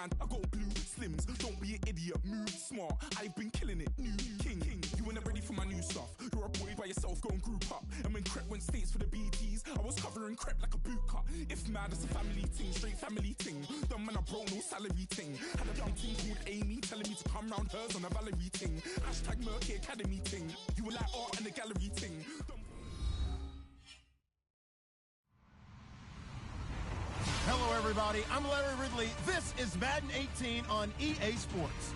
man, I got blue slims. Don't be an idiot, move smart. I've been killing it, new king. You were never ready for my new stuff. You're a boy by yourself, go and group up. And when Crep went states for the BTs, I was covering Crep like a boot cut. If mad, it's a family ting, straight family ting. Dumb man, I bro, no salary ting. Had a young ting called Amy, telling me to come round hers on a Valerie ting. Hashtag Murky Academy ting. You were like art and the gallery ting. Hello, everybody. I'm Larry Ridley. This is Madden 18 on EA Sports.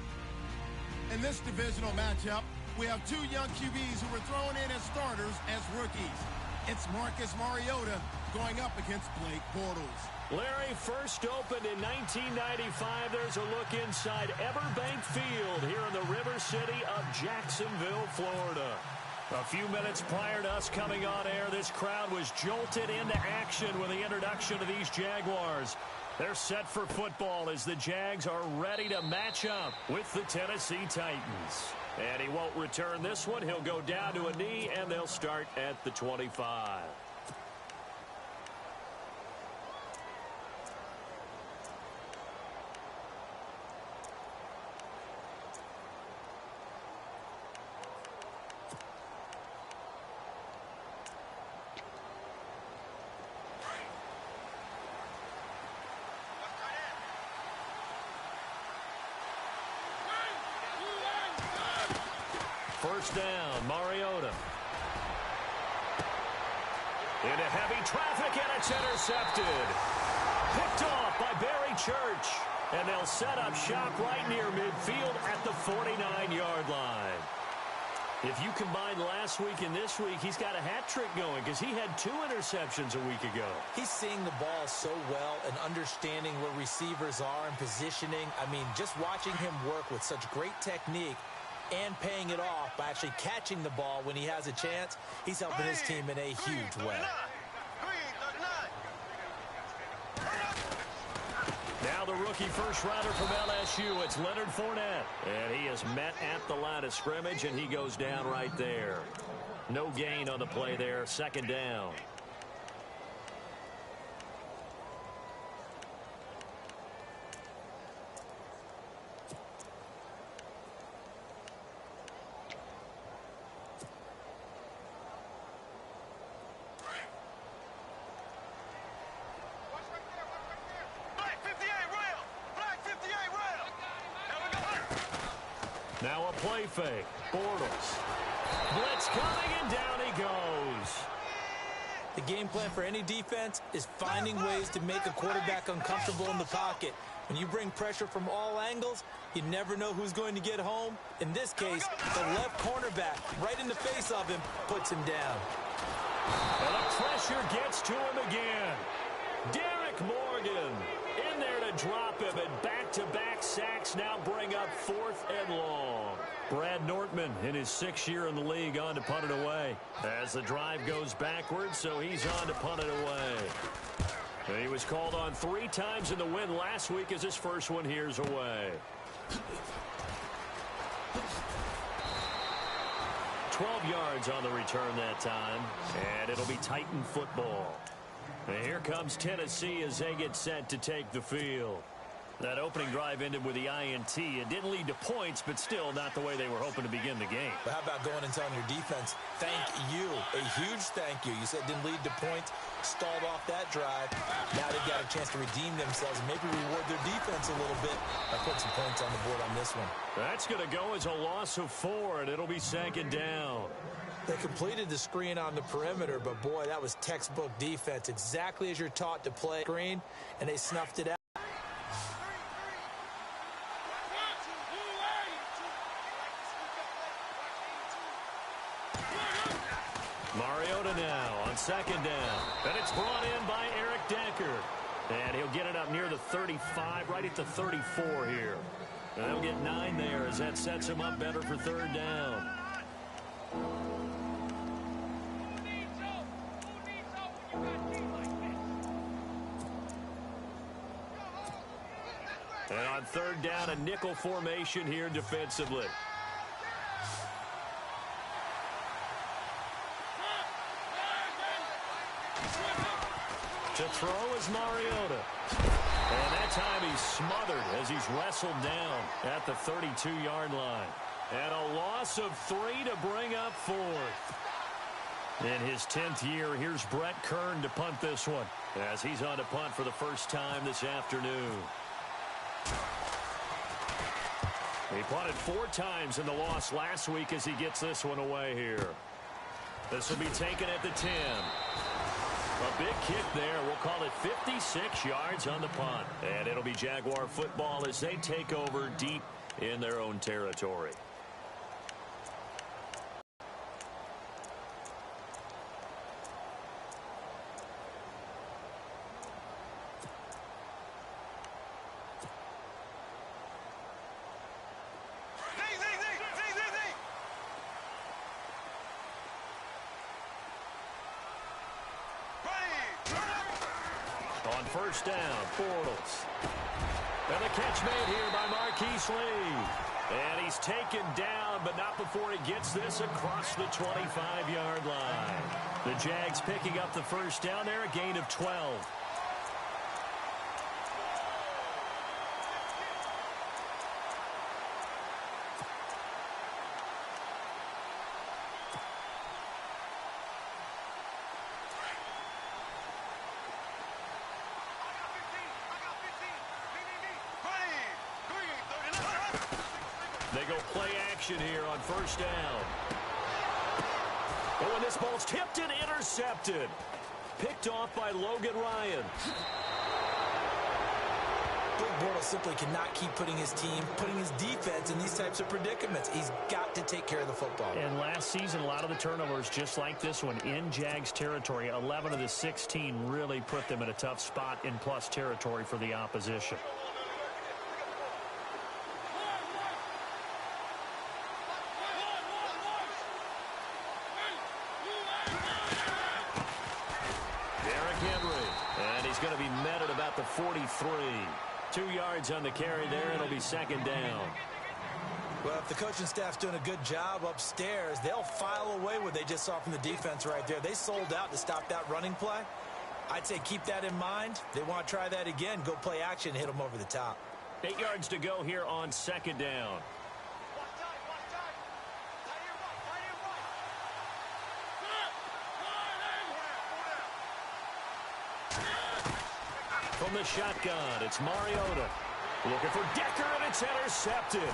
In this divisional matchup, we have two young QBs who were thrown in as starters as rookies. It's Marcus Mariota going up against Blake Bortles. Larry, first opened in 1995. There's a look inside Everbank Field here in the River City of Jacksonville, Florida. A few minutes prior to us coming on air, this crowd was jolted into action with the introduction of these Jaguars. They're set for football as the Jags are ready to match up with the Tennessee Titans. And he won't return this one. He'll go down to a knee, and they'll start at the 25. First down, Mariota. Into heavy traffic, and it's intercepted. Picked off by Barry Church. And they'll set up shop right near midfield at the 49-yard line. If you combine last week and this week, he's got a hat trick going because he had 2 interceptions a week ago. He's seeing the ball so well and understanding where receivers are and positioning. I mean, just watching him work with such great technique and paying it off by actually catching the ball when he has a chance, he's helping his team in a huge way. Now the rookie first-rounder from LSU, it's Leonard Fournette. And he is met at the line of scrimmage, and he goes down right there. No gain on the play there, second down. Now a play fake. Bortles. Blitz coming, and down he goes. The game plan for any defense is finding ways to make a quarterback uncomfortable in the pocket. When you bring pressure from all angles, you never know who's going to get home. In this case, the left cornerback, right in the face of him, puts him down. And the pressure gets to him again. Derek Morgan in there to drop him, and back-to-back sacks now bring up 4th and long. Brad Nortman in his 6th year in the league on to punt it away. As the drive goes backwards, so he's on to punt it away. And he was called on 3 times in the win last week as his first one here's away. 12 yards on the return that time, and it'll be Titan football. And here comes Tennessee as they get set to take the field. That opening drive ended with the INT. It didn't lead to points, but still not the way they were hoping to begin the game. But how about going and telling your defense, thank you, a huge thank you. You said it didn't lead to points, stalled off that drive. Now they've got a chance to redeem themselves and maybe reward their defense a little bit by putting some points on the board on this one. That's going to go as a loss of 4, and it'll be second down. They completed the screen on the perimeter, but boy, that was textbook defense. Exactly as you're taught to play screen, and they snuffed it out. Mariota now on second down. And it's brought in by Eric Decker. And he'll get it up near the 35, right at the 34 here. And they'll get 9 there as that sets him up better for third down. And on third down, a nickel formation here defensively. To throw is Mariota. And that time he's smothered as he's wrestled down at the 32-yard line. And a loss of 3 to bring up 4th. In his 10th year, here's Brett Kern to punt this one as he's on to punt for the first time this afternoon. He punted 4 times in the loss last week as he gets this one away here. This will be taken at the 10. A big kick there. We'll call it 56 yards on the punt. And it'll be Jaguar football as they take over deep in their own territory. On first down, Bortles. And the catch made here by Marquise Lee. And he's taken down, but not before he gets this across the 25-yard line. The Jags picking up the first down there, a gain of 12. They go play action here on first down. Oh, and this ball's tipped and intercepted. Picked off by Logan Ryan. Bill Bortles simply cannot keep putting his team, putting his defense in these types of predicaments. He's got to take care of the football. And last season, a lot of the turnovers, just like this one, in Jags territory, 11 of the 16 really put them in a tough spot in plus territory for the opposition. Going to be met at about the 43. 2 yards on the carry there. It'll be second down. Well, if the coaching staff's doing a good job upstairs, they'll file away what they just saw from the defense right there. They sold out to stop that running play. I'd say keep that in mind. They want to try that again. Go play action, hit them over the top. 8 yards to go here on second down. From the shotgun, it's Mariota. Looking for Decker, and it's intercepted.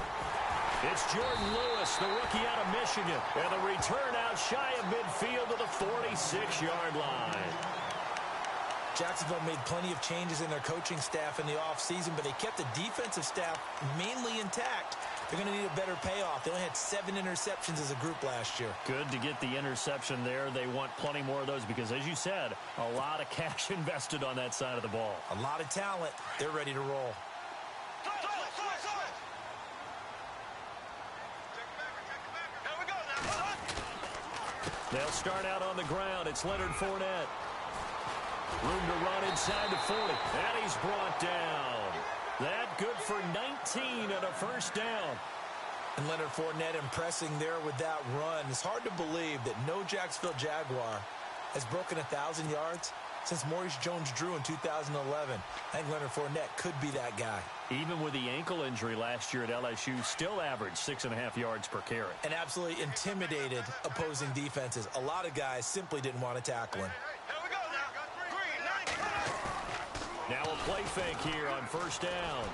It's Jordan Lewis, the rookie out of Michigan. And the return out shy of midfield to the 46-yard line. Jacksonville made plenty of changes in their coaching staff in the offseason, but they kept the defensive staff mainly intact. They're going to need a better payoff. They only had 7 interceptions as a group last year. Good to get the interception there. They want plenty more of those because, as you said, a lot of cash invested on that side of the ball. A lot of talent. They're ready to roll. They'll start out on the ground. It's Leonard Fournette. Room to run inside the 40. And he's brought down. That good for 19 and a first down. And Leonard Fournette impressing there with that run. It's hard to believe that no Jacksonville Jaguar has broken 1,000 yards since Maurice Jones-Drew in 2011. I think Leonard Fournette could be that guy. Even with the ankle injury last year at LSU, still averaged 6.5 yards per carry. And absolutely intimidated opposing defenses. A lot of guys simply didn't want to tackle him. Now a play fake here on first down.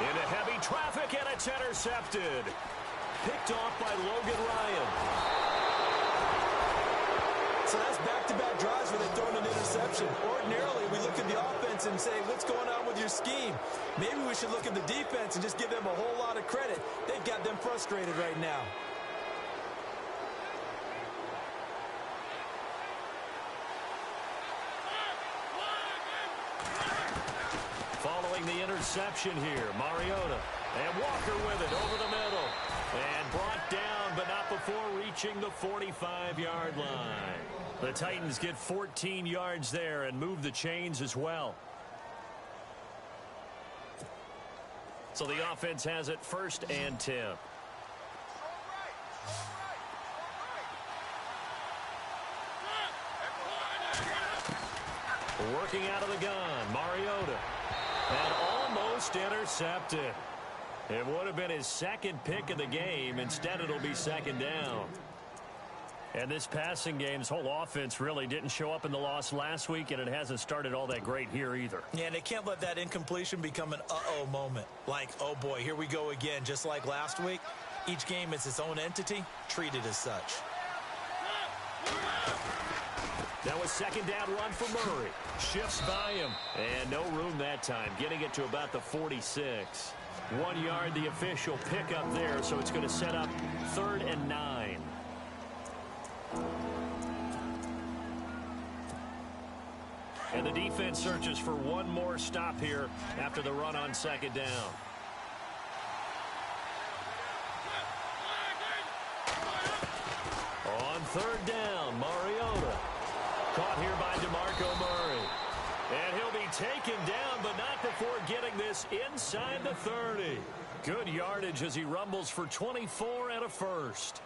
Into heavy traffic, and it's intercepted. Picked off by Logan Ryan. So that's back-to-back drives where they throw an interception. Ordinarily, we look at the offense and say, what's going on with your scheme? Maybe we should look at the defense and just give them a whole lot of credit. They've got them frustrated right now. Following the interception here, Mariota. And Walker with it over the middle. And brought down, but not before reaching the 45-yard line. The Titans get 14 yards there and move the chains as well. So the offense has it first and 10. Working out of the gun, Mariota. And almost intercepted. It would have been his second pick of the game. Instead, it'll be second down. And this passing game's whole offense really didn't show up in the loss last week, and it hasn't started all that great here either. Yeah, and they can't let that incompletion become an uh-oh moment. Like, oh boy, here we go again, just like last week. Each game is its own entity, treated as such. Now a second down run for Murray. Shifts by him. And no room that time, getting it to about the 46. 1 yard, the official pickup there, so it's going to set up 3rd and 9. And the defense searches for one more stop here after the run on second down. On 3rd down, Mariota. Caught here by DeMarco Murray. And he'll be taken down, but not before getting this inside the 30. Good yardage as he rumbles for 24 and a first.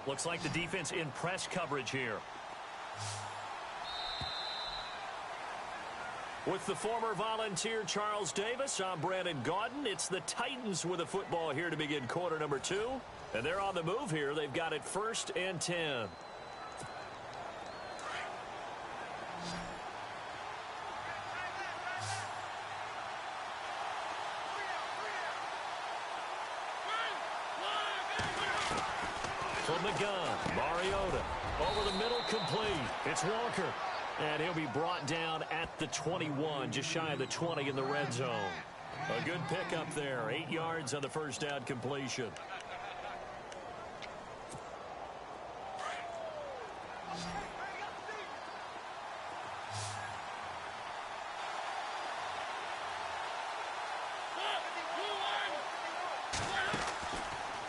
Looks like the defense in press coverage here. With the former Volunteer Charles Davis, I'm Brandon Gaudin. It's the Titans with the football here to begin quarter number 2. And they're on the move here. They've got it 1st and 10. From the gun, Mariota. Over the middle, complete. It's Walker. And he'll be brought down at the 21, just shy of the 20 in the red zone. A good pickup there. 8 yards on the first down completion.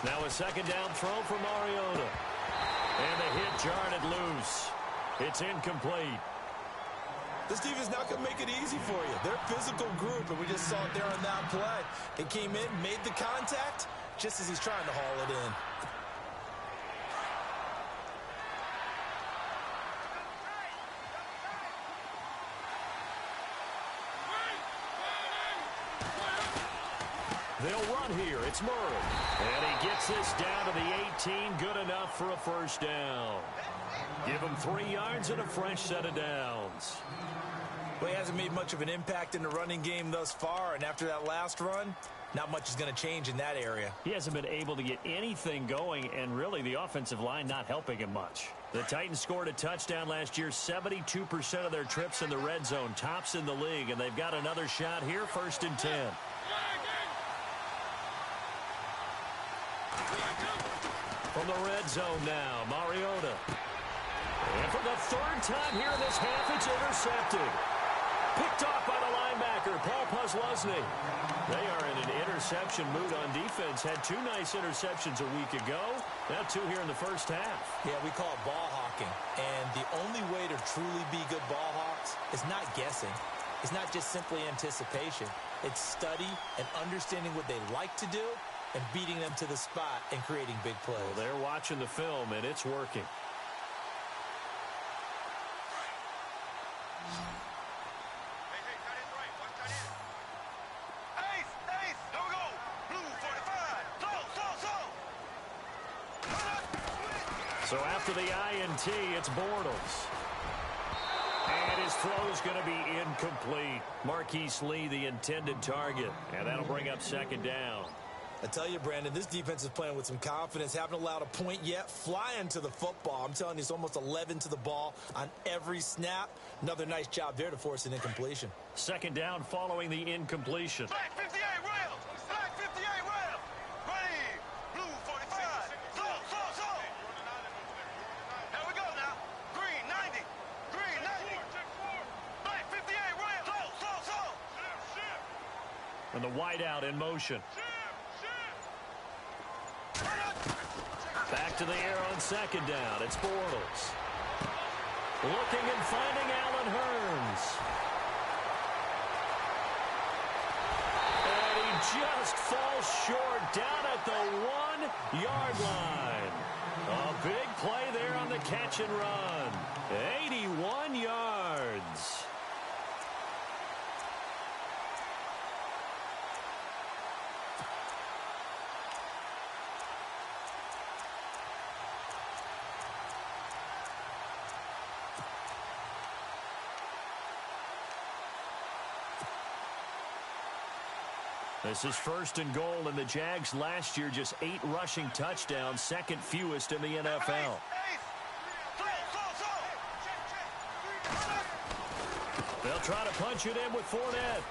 Now a second down throw for Mariota. And the hit jarred it loose. It's incomplete. This defense not going to make it easy for you. They're a physical group, and we just saw it there on that play. It came in, made the contact, just as he's trying to haul it in. They'll run here. It's Murray. And he gets this down to the 18. Good enough for a first down. Give him 3 yards and a fresh set of downs. Well, he hasn't made much of an impact in the running game thus far, and after that last run, not much is going to change in that area. He hasn't been able to get anything going, and really the offensive line not helping him much. The Titans scored a touchdown last year, 72% of their trips in the red zone, tops in the league, and they've got another shot here, 1st and 10. From the red zone now, Mariota. And for the 3rd time here in this half, it's intercepted. Picked off by the linebacker, Paul Posluszny. They are in an interception mood on defense. Had 2 nice interceptions a week ago. Now 2 here in the first half. Yeah, we call it ball hawking. And the only way to truly be good ball hawks is not guessing. It's not just simply anticipation. It's study and understanding what they like to do and beating them to the spot and creating big plays. Well, they're watching the film, and it's working. So after the INT, it's Bortles. And his throw is going to be incomplete. Marquise Lee, the intended target. And that'll bring up second down. I tell you, Brandon, this defense is playing with some confidence. Haven't allowed a point yet. Flying to the football. I'm telling you, it's almost 11 to the ball on every snap. Another nice job there to force an incompletion. Second down following the incompletion. Black 58 rail. Black 58 rail. Ready. Blue 45. Slow. Here we go now. Green 90. Green 90. Black 58 rail. Slow. And the wideout in motion. Back to the air on second down. It's Bortles. Looking and finding Allen Hurns. And he just falls short down at the 1-yard line. A big play there on the catch and run. 81 yards. This is 1st and goal, and the Jags last year just 8 rushing touchdowns, second fewest in the NFL. They'll try to punch it in with Fournette.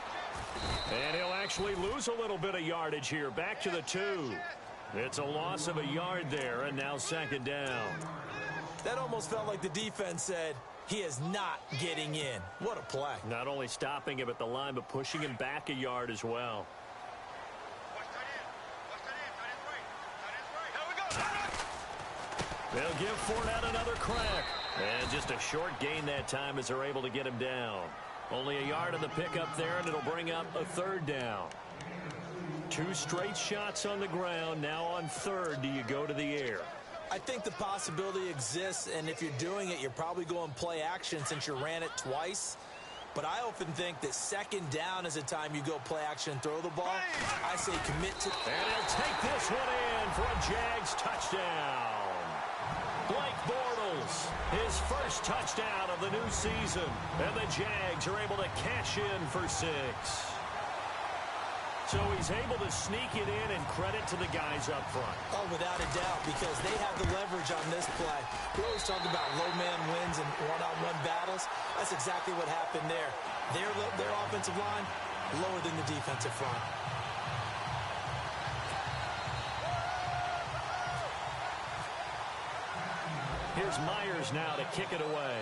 And he'll actually lose a little bit of yardage here, back to the 2. It's a loss of a yard there, and now 2nd down. That almost felt like the defense said, he is not getting in. What a play. Not only stopping him at the line, but pushing him back a yard as well. They'll give Fournette another crack. And just a short gain that time as they're able to get him down. Only a yard on the pickup there, and it'll bring up a 3rd down. 2 straight shots on the ground. Now on 3rd, do you go to the air? I think the possibility exists, and if you're doing it, you're probably going play action since you ran it twice. But I often think that 2nd down is a time you go play action and throw the ball. I say commit to... And he'll take this one in for a Jags touchdown. Blake Bortles, his first touchdown of the new season. And the Jags are able to cash in for 6. So he's able to sneak it in, and credit to the guys up front. Oh, without a doubt, because they have the leverage on this play. We always talk about low man wins and one-on-one battles. That's exactly what happened there. Their offensive line, lower than the defensive front. Here's Myers now to kick it away.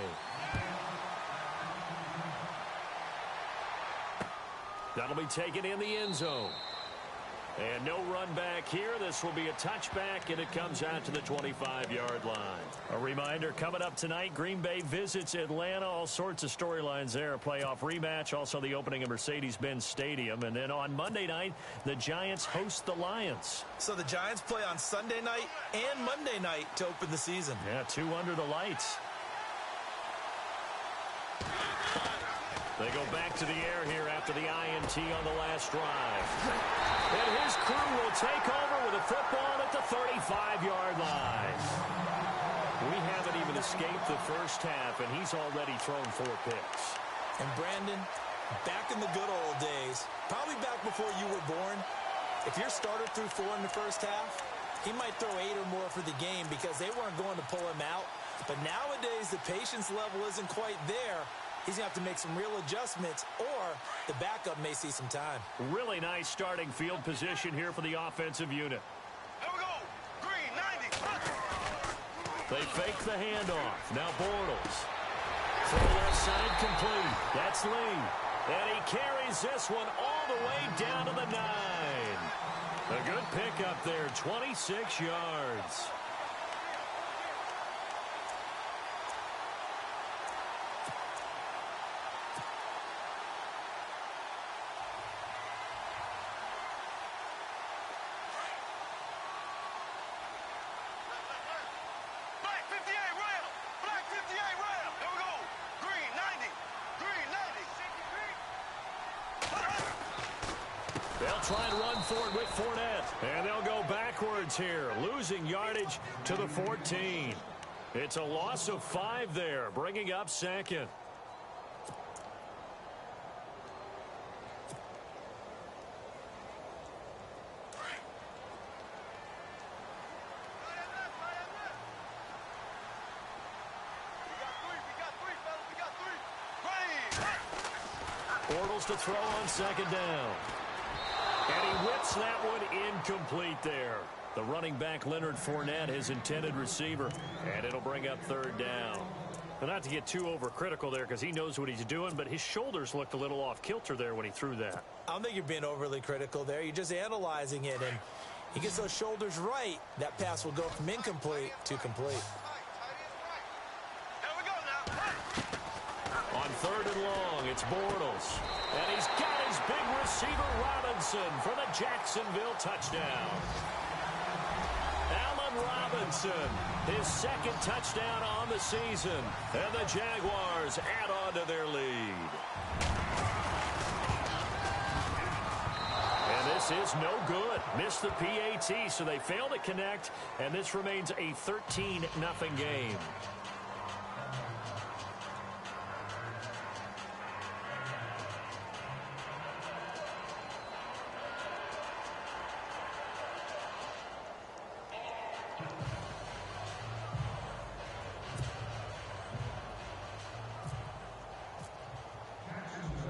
That'll be taken in the end zone. And no run back here. This will be a touchback, and it comes out to the 25-yard line. A reminder, coming up tonight, Green Bay visits Atlanta. All sorts of storylines there. A playoff rematch, also the opening of Mercedes-Benz Stadium. And then on Monday night, the Giants host the Lions. So the Giants play on Sunday night and Monday night to open the season. Yeah, 2 under the lights. They go back to the air here after the INT on the last drive. And his crew will take over with a football at the 35-yard line. We haven't even escaped the first half, and he's already thrown 4 picks. And Brandon, back in the good old days, probably back before you were born, if your starter threw 4 in the first half, he might throw 8 or more for the game because they weren't going to pull him out. But nowadays, the patience level isn't quite there. He's going to have to make some real adjustments, or the backup may see some time. Really nice starting field position here for the offensive unit. Here we go. Green, 90. They fake the handoff. Now Bortles. Throw left side complete. That's Lee. And he carries this one all the way down to the 9. A good pickup there, 26 yards. They'll try and run for it with Fournette. And they'll go backwards here, losing yardage to the 14. It's a loss of 5 there, bringing up 2nd. Bortles to throw on 2nd down. And he whips that one incomplete there. The running back, Leonard Fournette, his intended receiver. And it'll bring up 3rd down. But not to get too overcritical there because he knows what he's doing, but his shoulders looked a little off kilter there when he threw that. I don't think you're being overly critical there. You're just analyzing it, and he gets those shoulders right. That pass will go from incomplete to complete. Here we go now. On third and long. It's Bortles. And he's got his big receiver, Robinson, for the Jacksonville touchdown. Allen Robinson, his second touchdown on the season. And the Jaguars add on to their lead. And this is no good. Missed the PAT, so they fail to connect. And this remains a 13-0 game.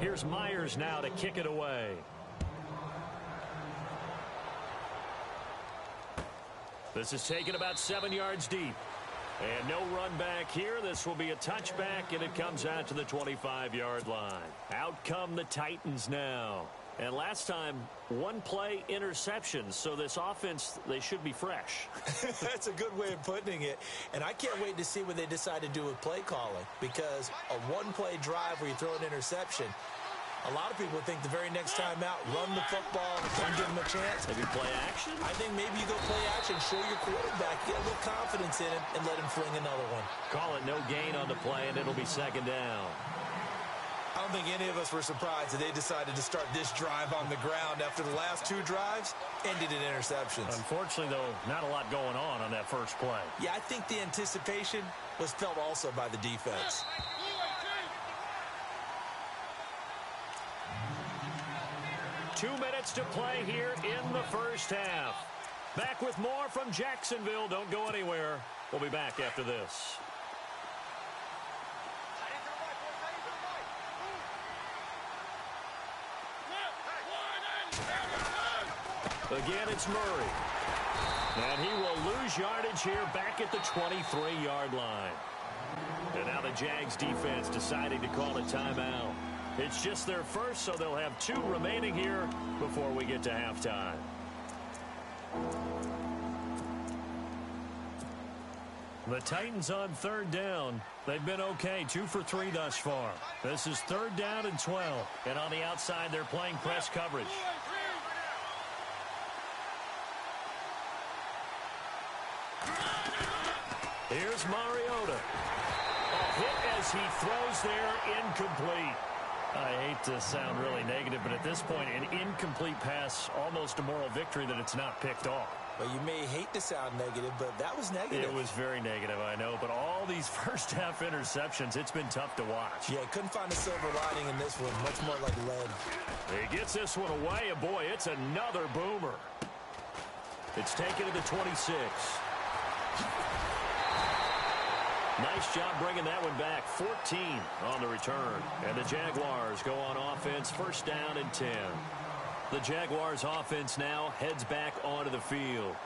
Here's Myers now to kick it away. This is taken about 7 yards deep. And no run back here. This will be a touchback, and it comes out to the 25-yard line. Out come the Titans now. And last time, one play interceptions. So this offense, they should be fresh. That's a good way of putting it. And I can't wait to see what they decide to do with play calling. Because a one-play drive where you throw an interception, a lot of people think the very next time out, run the football and give them a chance. Maybe play action? I think maybe you go play action, show your quarterback, get a little confidence in him, and let him fling another one. Call it no gain on the play, and it'll be second down. I don't think any of us were surprised that they decided to start this drive on the ground after the last two drives ended in interceptions. Unfortunately, though, not a lot going on that first play. Yeah, I think the anticipation was felt also by the defense. 2 minutes to play here in the first half. Back with more from Jacksonville. Don't go anywhere. We'll be back after this. Again, it's Murray. And he will lose yardage here back at the 23-yard line. And now the Jags defense deciding to call a timeout. It's just their first, so they'll have 2 remaining here before we get to halftime. The Titans on third down. They've been okay, 2 for 3 thus far. This is third down and 12. And on the outside, they're playing press coverage. Here's Mariota. A hit as he throws there, incomplete. I hate to sound really negative, but at this point, an incomplete pass, almost a moral victory that it's not picked off. Well, you may hate to sound negative, but that was negative. It was very negative, I know, but all these first-half interceptions, it's been tough to watch. Yeah, couldn't find a silver lining in this one. Much more like lead. He gets this one away, and boy, it's another boomer. It's taken to the 26. Nice job bringing that one back. 14 on the return. And the Jaguars go on offense, first down and 10. The Jaguars offense now heads back onto the field.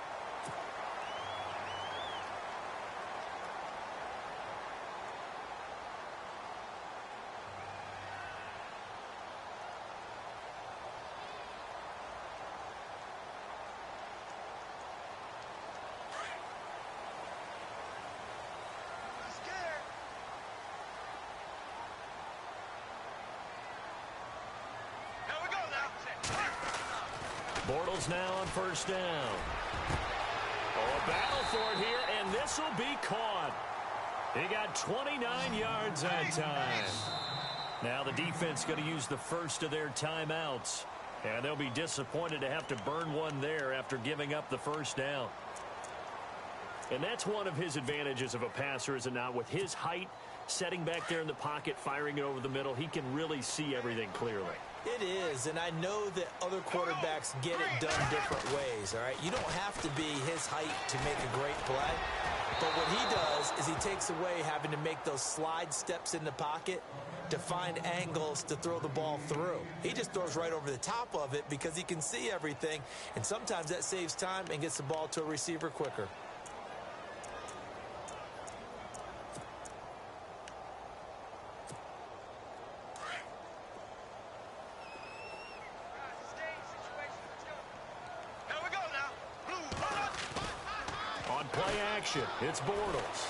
Bortles now on first down. Oh, a battle for it here, and this will be caught. He got 29 yards that time. Now the defense going to use the first of their timeouts, and they'll be disappointed to have to burn one there after giving up the first down. And that's one of his advantages of a passer, is it not? With his height, setting back there in the pocket, firing it over the middle, he can really see everything clearly. It is, and I know that other quarterbacks get it done different ways, all right? You don't have to be his height to make a great play, but what he does is he takes away having to make those slide steps in the pocket to find angles to throw the ball through. He just throws right over the top of it because he can see everything, and sometimes that saves time and gets the ball to a receiver quicker. It's Bortles.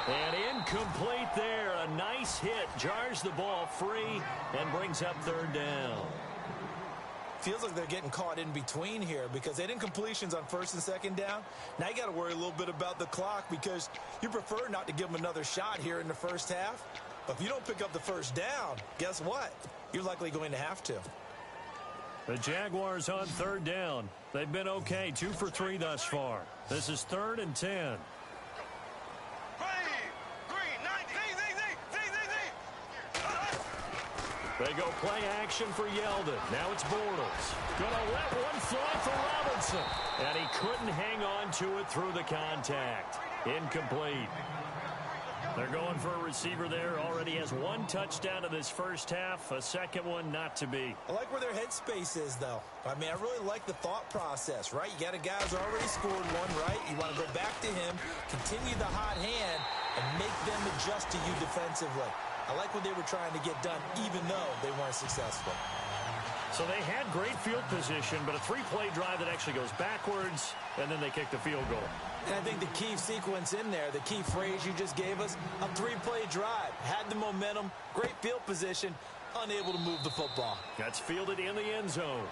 And incomplete there. A nice hit. Jars the ball free and brings up third down. Feels like they're getting caught in between here because they didn't completions on first and second down. Now you got to worry a little bit about the clock because you prefer not to give them another shot here in the first half. But if you don't pick up the first down, guess what? You're likely going to have to. The Jaguars on third down. They've been okay, 2 for 3 thus far. This is 3rd and 10. They go play action for Yeldon. Now it's Bortles. Gonna let one fly for Robinson. And he couldn't hang on to it through the contact. Incomplete. They're going for a receiver there. Already has 1 touchdown in this first half. A second one not to be. I like where their headspace is, though. I mean, I really like the thought process, right? You got a guy who's already scored one, right? You want to go back to him, continue the hot hand, and make them adjust to you defensively. I like what they were trying to get done, even though they weren't successful. So they had great field position, but a 3-play drive that actually goes backwards, and then they kick the field goal. And I think the key sequence in there, the key phrase you just gave us, a 3-play drive. Had the momentum, great field position, unable to move the football. That's fielded in the end zone.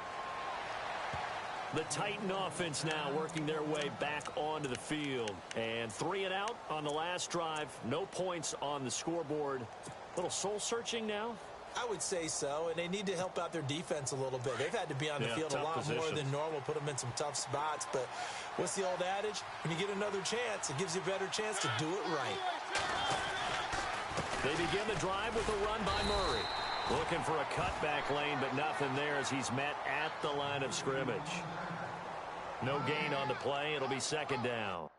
The Titan offense now working their way back onto the field. And 3 and out on the last drive. No points on the scoreboard. A little soul-searching now? I would say so, and they need to help out their defense a little bit. They've had to be on the field a lot more than normal, put them in some tough spots. But what's the old adage? When you get another chance, it gives you a better chance to do it right. They begin the drive with a run by Murray. Looking for a cutback lane, but nothing there as he's met at the line of scrimmage. No gain on the play. It'll be second down.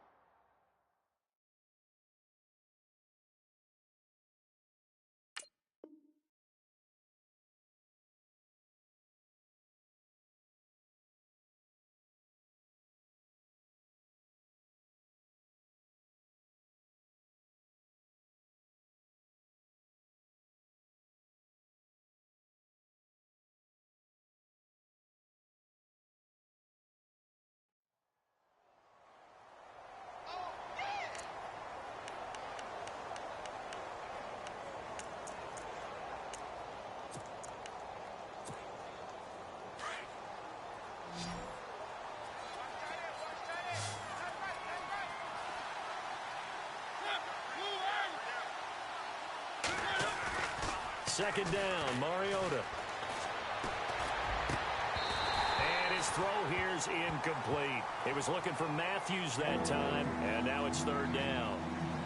Second down, Mariota. And his throw here's incomplete. He was looking for Matthews that time, and now it's third down.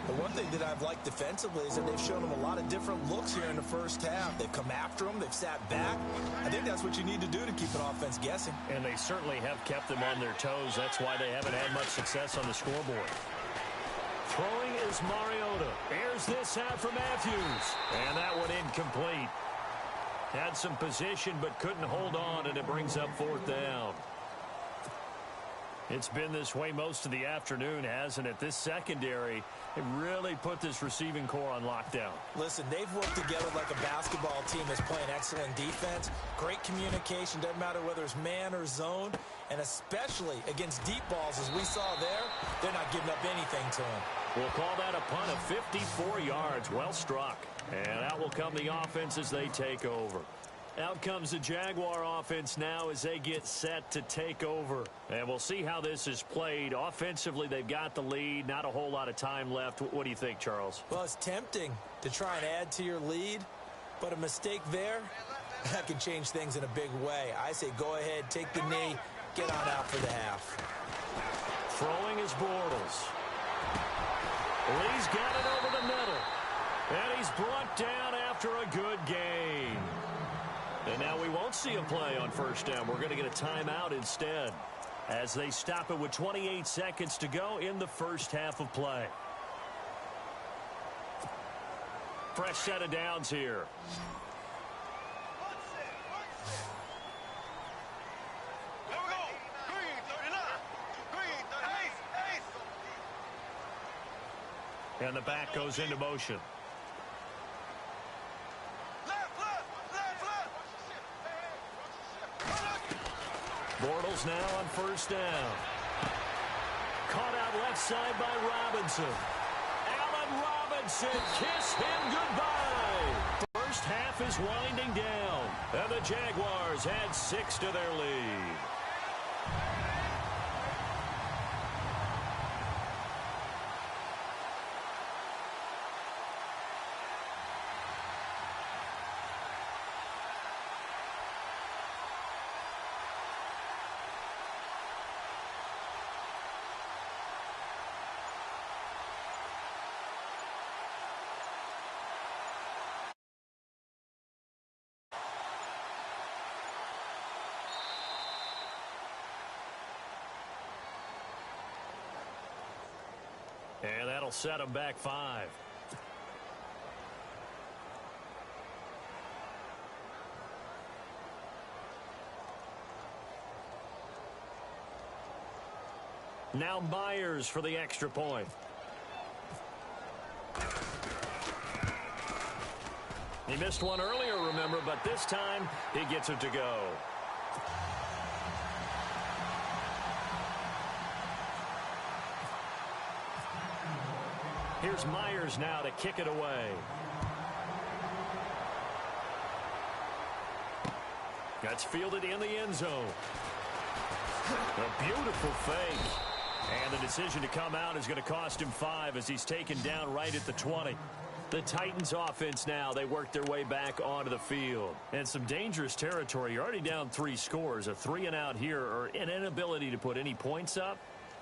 The one thing that I've liked defensively is that they've shown them a lot of different looks here in the first half. They've come after them. They've sat back. I think that's what you need to do to keep an offense guessing. And they certainly have kept them on their toes. That's why they haven't had much success on the scoreboard. Throwing is Mariota. Airs this out for Matthews. And that one incomplete. Had some position but couldn't hold on, and it brings up fourth down. It's been this way most of the afternoon, hasn't it? This secondary, it really put this receiving core on lockdown. Listen, they've worked together like a basketball team that's playing excellent defense. Great communication, doesn't matter whether it's man or zone. And especially against deep balls, as we saw there, they're not giving up anything to them. We'll call that a punt of 54 yards. Well struck. And out will come the offense as they take over. Out comes the Jaguar offense now as they get set to take over. And we'll see how this is played. Offensively, they've got the lead. Not a whole lot of time left. What do you think, Charles? Well, it's tempting to try and add to your lead, but a mistake there, that can change things in a big way. I say go ahead, take the knee, get on out for the half. Throwing is Bortles. Lee's got it over the middle. And he's brought down after a good gain. And now we won't see a play on first down. We're going to get a timeout instead as they stop it with 28 seconds to go in the first half of play. Fresh set of downs here. Here we go. Green 39. Green 38. And the back goes into motion. Bortles now on first down. Caught out left side by Robinson. Allen Hudson, kiss him goodbye. First half is winding down, and the Jaguars add 6 to their lead. And that'll set them back 5. Now Myers for the extra point. He missed one earlier, remember, but this time he gets it to go. Here's Myers now to kick it away. That's fielded in the end zone. A beautiful fake. And the decision to come out is going to cost him 5 as he's taken down right at the 20. The Titans offense now, they work their way back onto the field. And some dangerous territory. You're already down 3 scores. A 3-and-out here or an inability to put any points up.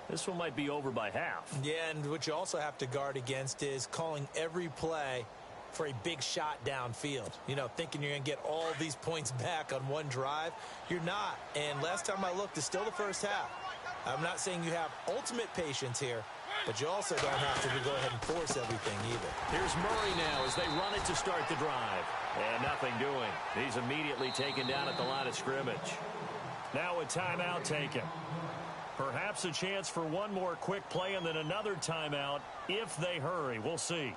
This one might be over by half. Yeah, and what you also have to guard against is calling every play for a big shot downfield. You know, thinking you're going to get all these points back on one drive. You're not. And last time I looked, it's still the first half. I'm not saying you have ultimate patience here, but you also don't have to go ahead and force everything either. Here's Murray now as they run it to start the drive. And nothing doing. He's immediately taken down at the line of scrimmage. Now a timeout taken. Perhaps a chance for one more quick play and then another timeout if they hurry. We'll see.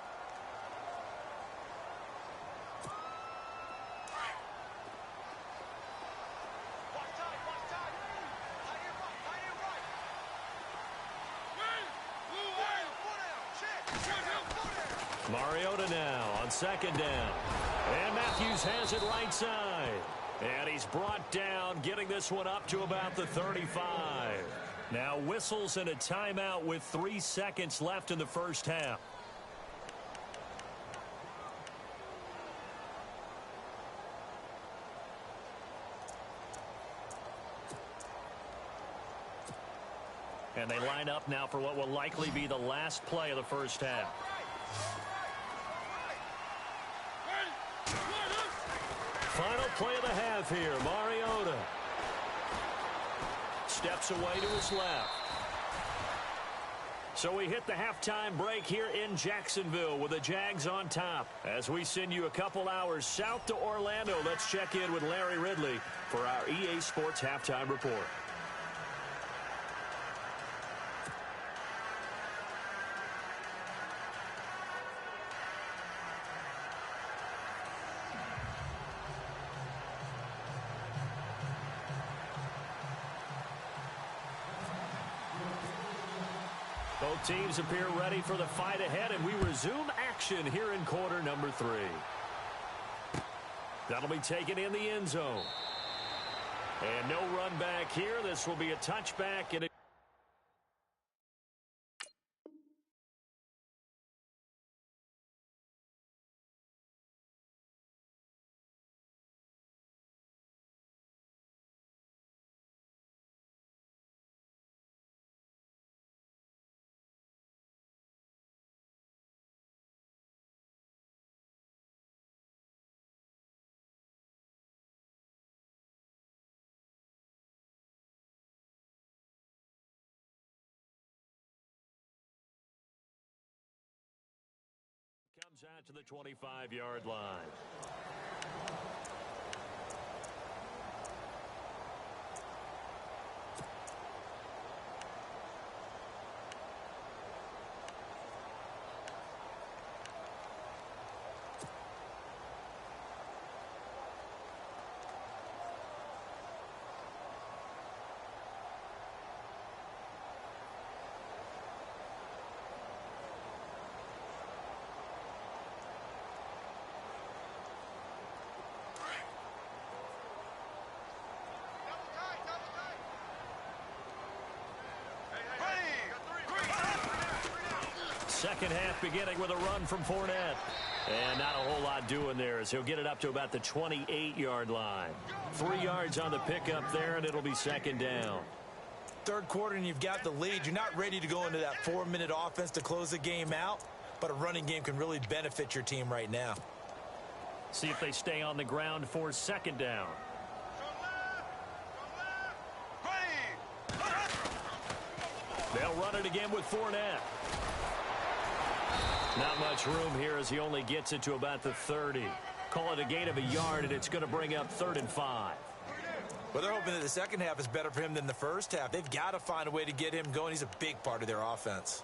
Mariota now on second down. And Matthews has it right side. And he's brought down, getting this one up to about the 35. Now whistles and a timeout with 3 seconds left in the first half. And they line up now for what will likely be the last play of the first half. Final play of the half here. Mariota steps away to his left. So we hit the halftime break here in Jacksonville with the Jags on top. As we send you a couple hours south to Orlando, let's check in with Larry Ridley for our EA Sports Halftime Report. Both teams appear ready for the fight ahead, and we resume action here in quarter number 3. That'll be taken in the end zone. And no run back here. This will be a touchback. And comes out to the 25-yard line. Second half beginning with a run from Fournette. And not a whole lot doing there as he'll get it up to about the 28-yard line. 3 yards on the pickup there, and it'll be second down. Third quarter, and you've got the lead. You're not ready to go into that 4-minute offense to close the game out, but a running game can really benefit your team right now. See if they stay on the ground for second down. They'll run it again with Fournette. Not much room here as he only gets it to about the 30. Call it a gain of a yard, and it's going to bring up 3rd and 5. Well, they're hoping that the second half is better for him than the first half. They've got to find a way to get him going. He's a big part of their offense.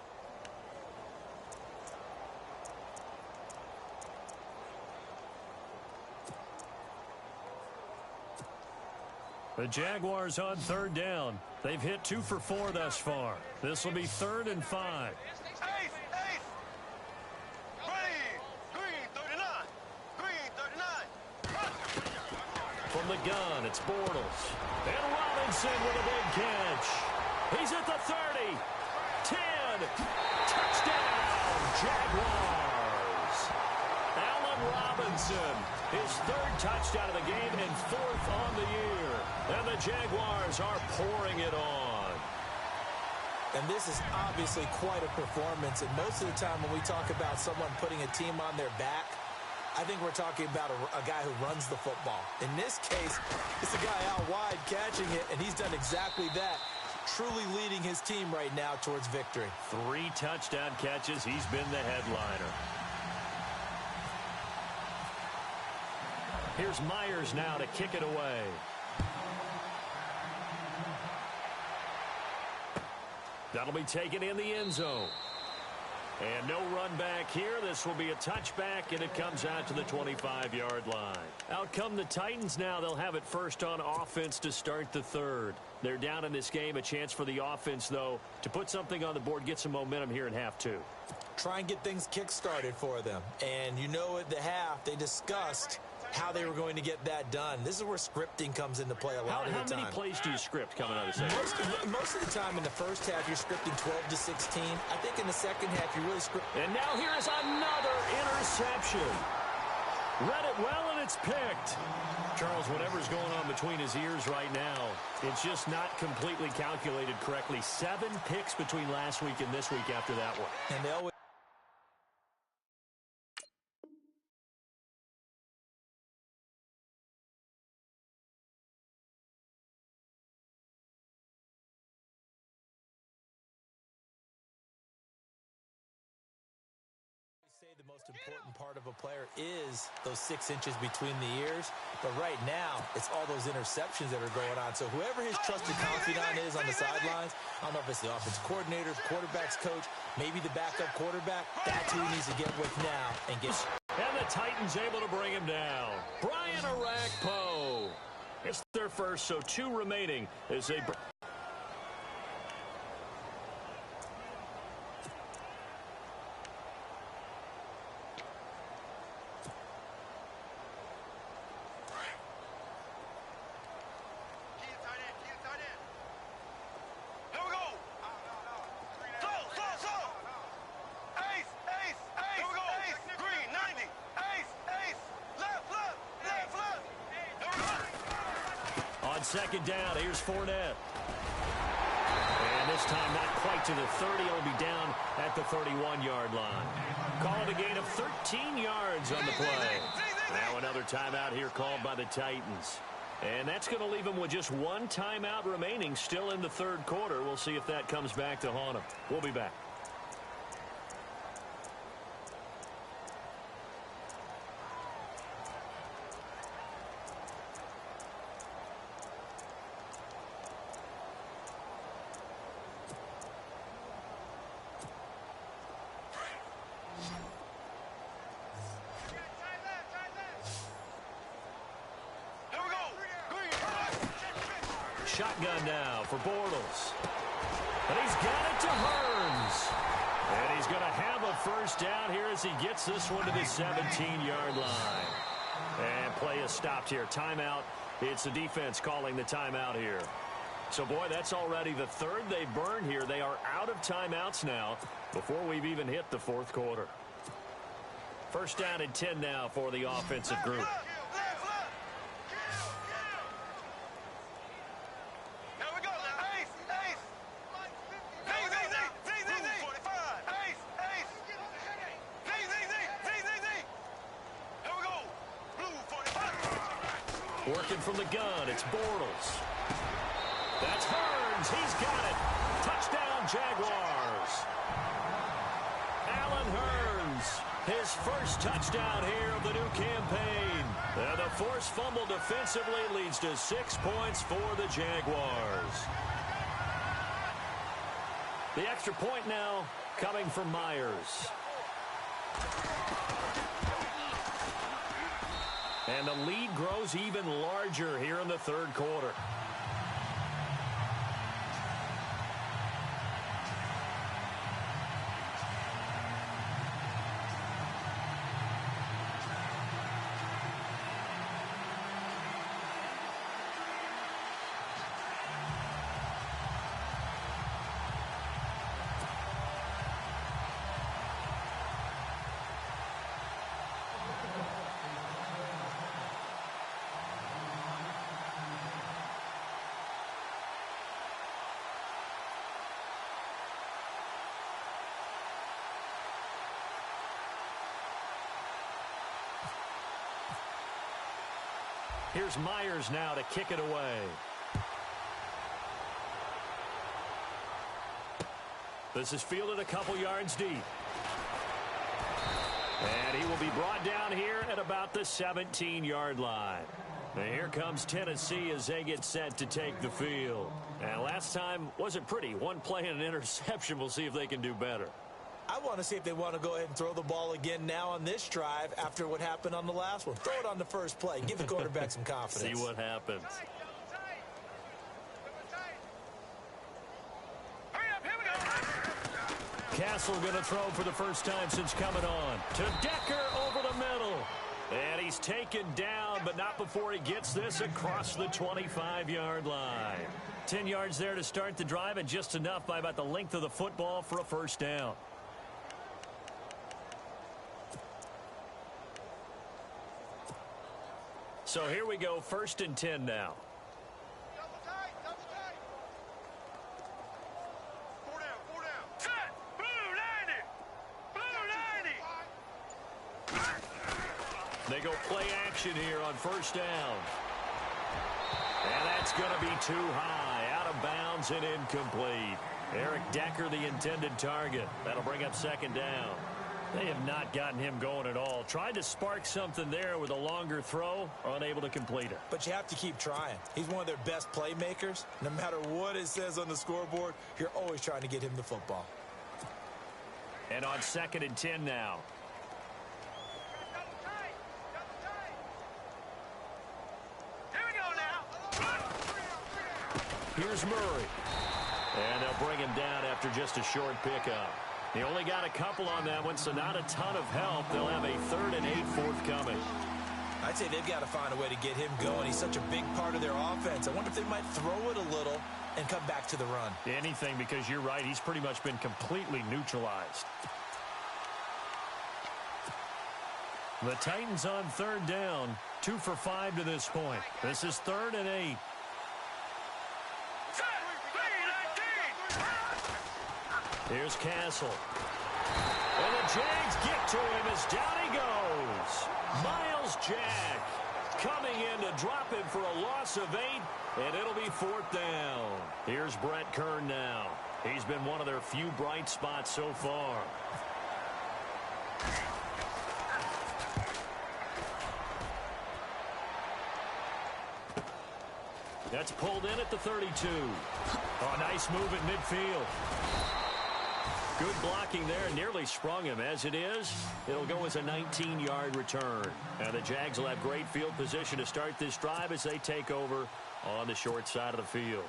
The Jaguars on 3rd down. They've hit 2 for 4 thus far. This will be 3rd and 5. From the gun, it's Bortles. And Robinson with a big catch. He's at the 30. 10. Touchdown, Jaguars. Allen Robinson, his 3rd touchdown of the game and 4th on the year. And the Jaguars are pouring it on. And this is obviously quite a performance. And most of the time when we talk about someone putting a team on their back, I think we're talking about a guy who runs the football. In this case, it's a guy out wide catching it, and he's done exactly that, truly leading his team right now towards victory. 3 touchdown catches. He's been the headliner. Here's Myers now to kick it away. That'll be taken in the end zone. And no run back here. This will be a touchback, and it comes out to the 25-yard line. Out come the Titans now. They'll have it first on offense to start the 3rd. They're down in this game. A chance for the offense, though, to put something on the board, get some momentum here in half 2. Try and get things kick-started for them. And you know at the half, they discussed how they were going to get that done. This is where scripting comes into play a lot of the time. How many plays do you script coming out of the second? Most of the time in the first half, you're scripting 12 to 16. I think in the second half, you really script. And now here is another interception. Read it well, and it's picked. Charles, whatever's going on between his ears right now, it's just not completely calculated correctly. 7 picks between last week and this week after that one. And they always say the most important part of a player is those 6 inches between the ears. But right now, it's all those interceptions that are going on. So whoever his trusted confidant is on the sidelines, I don't know if it's the offensive coordinator, quarterback's coach, maybe the backup quarterback, that's who he needs to get with now and get. And the Titans able to bring him down. Brian Arakpo. It's their first, so 2 remaining as they... Second down, here's Fournette. And this time not quite to the 30. He'll be down at the 31-yard line. Call it a gain of 13 yards on the play. Now another timeout here called by the Titans. And that's going to leave them with just 1 timeout remaining still in the 3rd quarter. We'll see if that comes back to haunt them. We'll be back. Shotgun now for Bortles. And he's got it to Hearns. And he's going to have a first down here as he gets this one to the 17-yard line. And play is stopped here. Timeout. It's the defense calling the timeout here. So, boy, that's already the third they've burned here. They are out of timeouts now before we've even hit the fourth quarter. First down and 10 now for the offensive group. Working from the gun, it's Bortles. That's Hearns. He's got it. Touchdown, Jaguars. Allen Hearns, his first touchdown here of the new campaign. And the forced fumble defensively leads to 6 points for the Jaguars. The extra point now coming from Myers. And the lead grows even larger here in the third quarter. Here's Myers now to kick it away. This is fielded a couple yards deep. And he will be brought down here at about the 17-yard line. Now here comes Tennessee as they get set to take the field. And last time wasn't pretty. One play and an interception. We'll see if they can do better. I want to see if they want to go ahead and throw the ball again now on this drive after what happened on the last one. Throw it on the first play. Give the quarterback some confidence. See what happens. Castle going to throw for the first time since coming on. To Decker over the middle. And he's taken down, but not before he gets this across the 25-yard line. 10 yards there to start the drive, and just enough by about the length of the football for a first down. So here we go, 1st and 10 now. They go play action here on first down. And that's going to be too high, out of bounds and incomplete. Eric Decker, the intended target. That'll bring up 2nd down. They have not gotten him going at all. Tried to spark something there with a longer throw, unable to complete it. But you have to keep trying. He's one of their best playmakers. No matter what it says on the scoreboard, you're always trying to get him the football. And on 2nd and 10 now. Here's Murray. And they'll bring him down after just a short pickup. He only got a couple on that one, so not a ton of help. They'll have a 3rd and 8 forthcoming. I'd say they've got to find a way to get him going. He's such a big part of their offense. I wonder if they might throw it a little and come back to the run. Anything, because you're right. He's pretty much been completely neutralized. The Titans on 3rd down. 2 for 5 to this point. This is 3rd and 8. Here's Castle. And the Jags get to him as down he goes. Miles Jack coming in to drop him for a loss of 8, and it'll be 4th down. Here's Brett Kern now. He's been one of their few bright spots so far. That's pulled in at the 32. Oh, nice move at midfield. Good blocking there, nearly sprung him. As it is, it'll go as a 19-yard return. And the Jags will have great field position to start this drive as they take over on the short side of the field.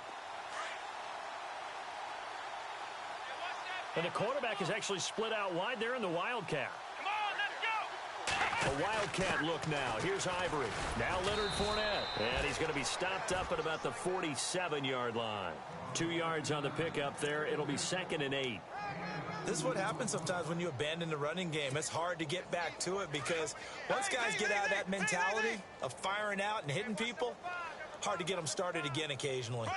And the quarterback is actually split out wide there in the Wildcat. A Wildcat look now. Here's Ivory. Now Leonard Fournette. And he's going to be stopped up at about the 47-yard line. 2 yards on the pickup there. It'll be 2nd and 8. This is what happens sometimes when you abandon the running game. It's hard to get back to it because once guys get out of that mentality of firing out and hitting people, hard to get them started again occasionally.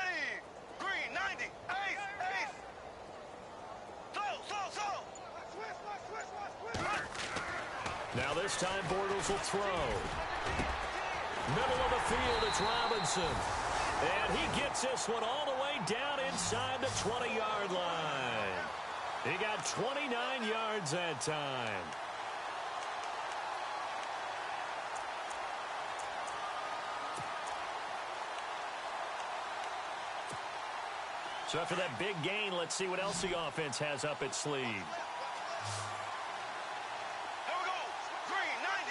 Green, 90, ace. Slow. Now this time Bortles will throw. Middle of the field, it's Robinson. And he gets this one all the way down inside the 20-yard line. He got 29 yards that time. So after that big gain, let's see what else the offense has up its sleeve. Here we go. Green, 90.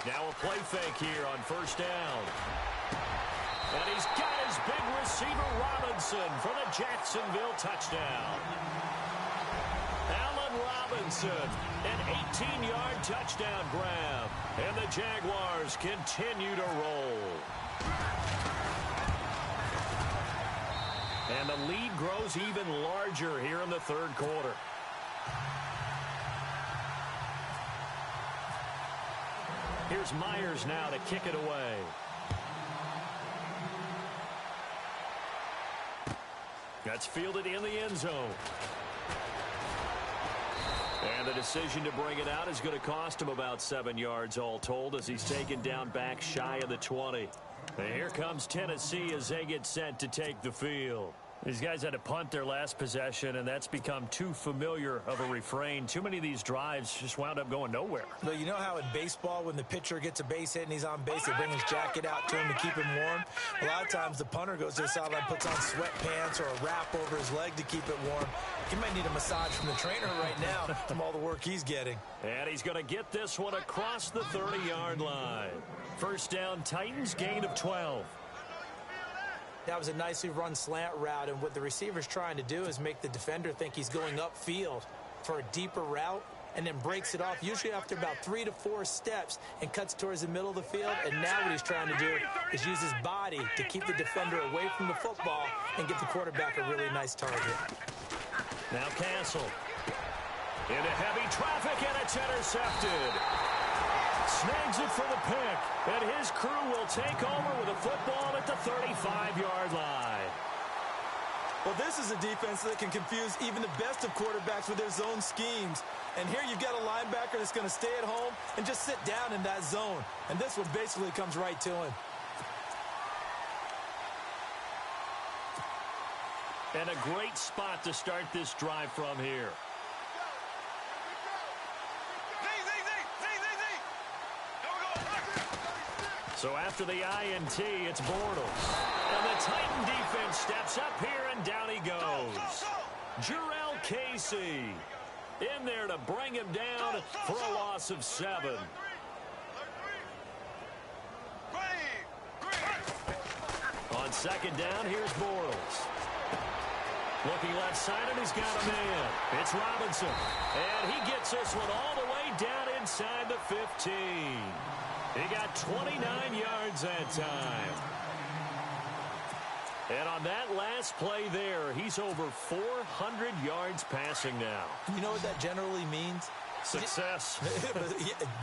Now a play fake here on first down. And he's got his big receiver Robinson for the Jacksonville touchdown. Allen Robinson, an 18-yard touchdown grab. And the Jaguars continue to roll. And the lead grows even larger here in the third quarter. Here's Myers now to kick it away. That's fielded in the end zone. And the decision to bring it out is going to cost him about 7 yards all told as he's taken down back shy of the 20. And here comes Tennessee as they get set to take the field. These guys had to punt their last possession, and that's become too familiar of a refrain. Too many of these drives just wound up going nowhere. Well, you know how in baseball, when the pitcher gets a base hit and he's on base, they bring his jacket out to him to keep him warm? A lot of times the punter goes to the sideline, puts on sweatpants or a wrap over his leg to keep it warm. He might need a massage from the trainer right now from all the work he's getting. And he's going to get this one across the 30-yard line. First down, Titans, gain of 12. That was a nicely run slant route, and what the receiver's trying to do is make the defender think he's going upfield for a deeper route and then breaks it off, usually after about 3 to 4 steps, and cuts towards the middle of the field. And now what he's trying to do is use his body to keep the defender away from the football and give the quarterback a really nice target. Now Castle. Into heavy traffic, and it's intercepted. Snags it for the pick, and his crew will take over with a football at the 35-yard line. Well, this is a defense that can confuse even the best of quarterbacks with their zone schemes. And here you've got a linebacker that's going to stay at home and just sit down in that zone. And this one basically comes right to him. And a great spot to start this drive from here. So after the INT, it's Bortles. And the Titan defense steps up here, and down he goes. Jarrell Casey in there to bring him down for a loss of 7. On second down, here's Bortles. Looking left side, and he's got a man. It's Robinson. And he gets this one all the way down inside the 15. He got 29 yards that time. And on that last play there, he's over 400 yards passing now. You know what that generally means? Success.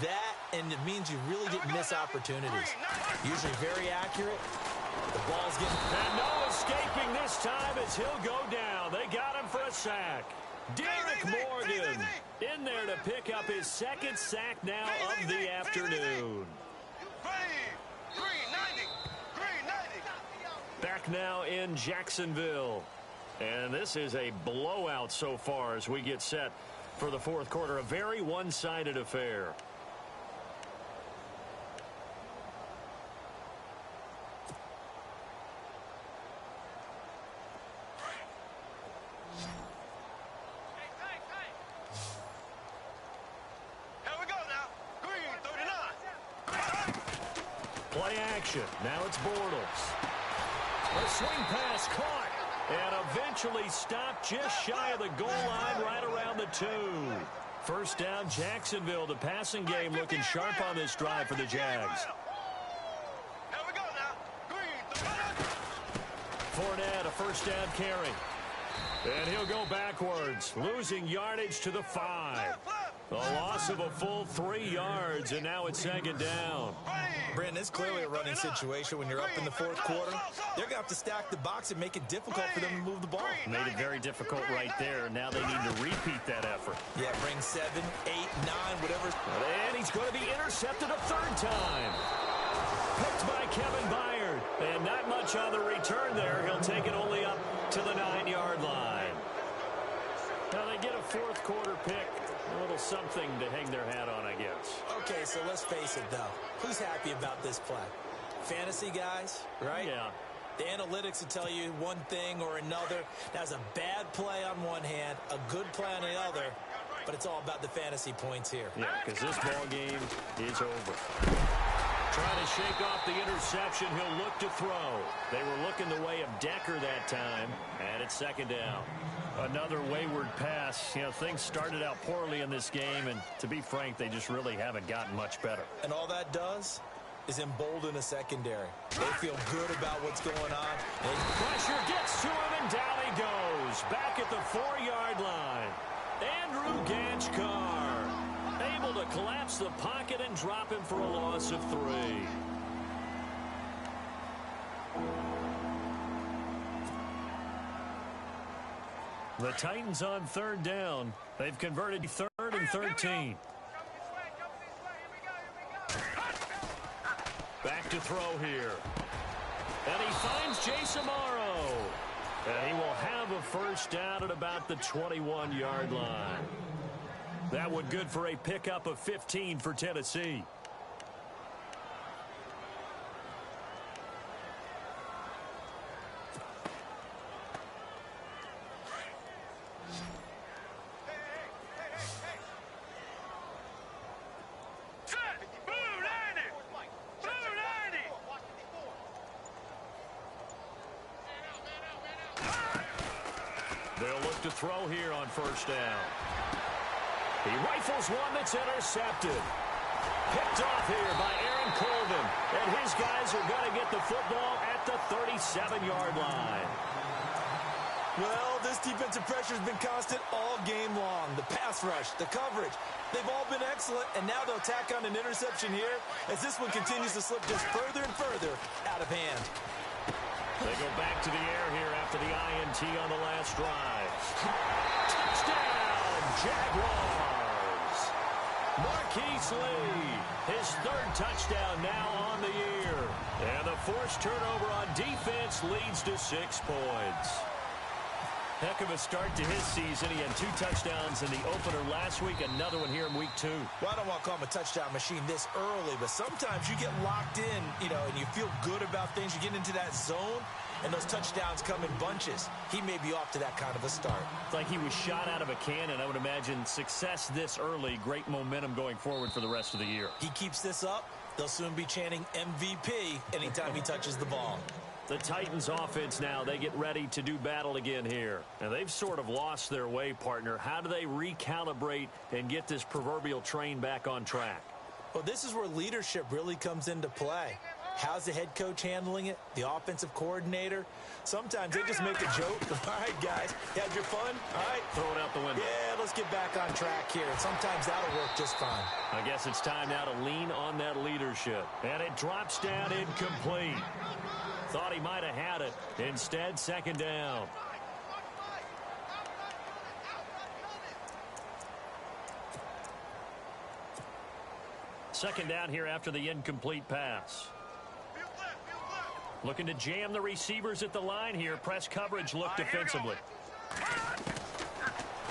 That, and it means you really didn't miss opportunities. Usually very accurate. The ball's getting... And no escaping this time as he'll go down. They got him for a sack. Derek Morgan in there to pick up his second sack now of the afternoon. Back now in Jacksonville. And this is a blowout so far as we get set for the fourth quarter. A very one-sided affair. Play action. Now it's Bortles. A swing pass caught. And eventually stopped just shy of the goal line right around the 2. First down, Jacksonville. The passing game looking sharp on this drive for the Jags. Here we go now. Green. Fournette, a first down carry. And he'll go backwards, losing yardage to the 5. A loss of a full 3 yards, and now it's second down. Brandon, it's clearly a running situation when you're up in the fourth quarter. They're going to have to stack the box and make it difficult for them to move the ball. Made it very difficult right there. Now they need to repeat that effort. Yeah, bring 7, 8, 9, whatever. And he's going to be intercepted a third time. Picked by Kevin Byard. And not much on the return there. He'll take it only up to the 9-yard line. Now they get a fourth quarter pick. A little something to hang their hat on, I guess. Okay, so let's face it, though. Who's happy about this play? Fantasy guys, right? Yeah. The analytics will tell you one thing or another. That's a bad play on one hand, a good play on the other, but it's all about the fantasy points here. Yeah, because this ball game is over. Trying to shake off the interception. He'll look to throw. They were looking the way of Decker that time, and it's second down. Another wayward pass. You know, things started out poorly in this game, and to be frank, they just really haven't gotten much better. And all that does is embolden a secondary. They feel good about what's going on. Pressure gets to him, and down he goes. Back at the 4-yard line. Andrew Ganchkar able to collapse the pocket and drop him for a loss of 3. The Titans on third down. They've converted 3rd and 13. Back to throw here. And he finds Jason Amaro. And he will have a first down at about the 21-yard line. That one good for a pickup of 15 for Tennessee. They'll look to throw here on first down. He rifles one that's intercepted. Picked off here by Aaron Colvin. And his guys are going to get the football at the 37-yard line. Well, this defensive pressure has been constant all game long. The pass rush, the coverage, they've all been excellent, and now they'll tack on an interception here as this one continues to slip just further and further out of hand. They go back to the air here after the INT on the last drive. Touchdown, Jaguars! Marquise Lee, his 3rd touchdown now on the year. And the forced turnover on defense leads to 6 points. Heck of a start to his season. He had 2 touchdowns in the opener last week, another one here in week 2. Well, I don't want to call him a touchdown machine this early, but sometimes you get locked in, and you feel good about things. You get into that zone, and those touchdowns come in bunches. He may be off to that kind of a start. It's like he was shot out of a cannon. I would imagine success this early, great momentum going forward for the rest of the year. He keeps this up, they'll soon be chanting MVP anytime he touches the ball. The Titans offense now, they get ready to do battle again here. And they've sort of lost their way, partner. How do they recalibrate and get this proverbial train back on track? Well, this is where leadership really comes into play. How's the head coach handling it? The offensive coordinator? Sometimes they just make a joke. All right, guys, you had your fun? All right. Throw it out the window. Yeah, let's get back on track here. And sometimes that'll work just fine. I guess it's time now to lean on that leadership. And it drops down incomplete. Thought he might have had it. Instead, second down. Second down here after the incomplete pass. Looking to jam the receivers at the line here. Press coverage look defensively.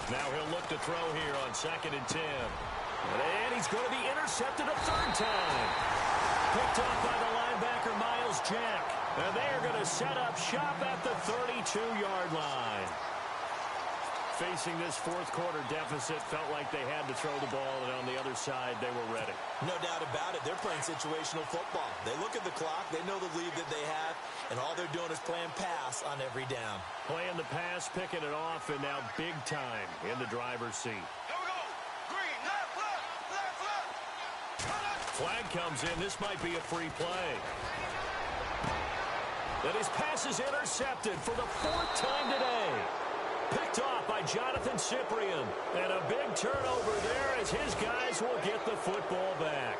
Now he'll look to throw here on 2nd and 10. And he's going to be intercepted a 3rd time. Picked off by the linebacker, Miles Jack. And they are going to set up shop at the 32-yard line. Facing this fourth quarter deficit, felt like they had to throw the ball, and on the other side, they were ready. No doubt about it. They're playing situational football. They look at the clock, they know the lead that they have, and all they're doing is playing pass on every down. Playing the pass, picking it off, and now big time in the driver's seat. Here we go. Green, left, left, left, left. Flag comes in. This might be a free play. And his pass is intercepted for the fourth time today. Picked off by Jonathan Cyprien. And a big turnover there as his guys will get the football back.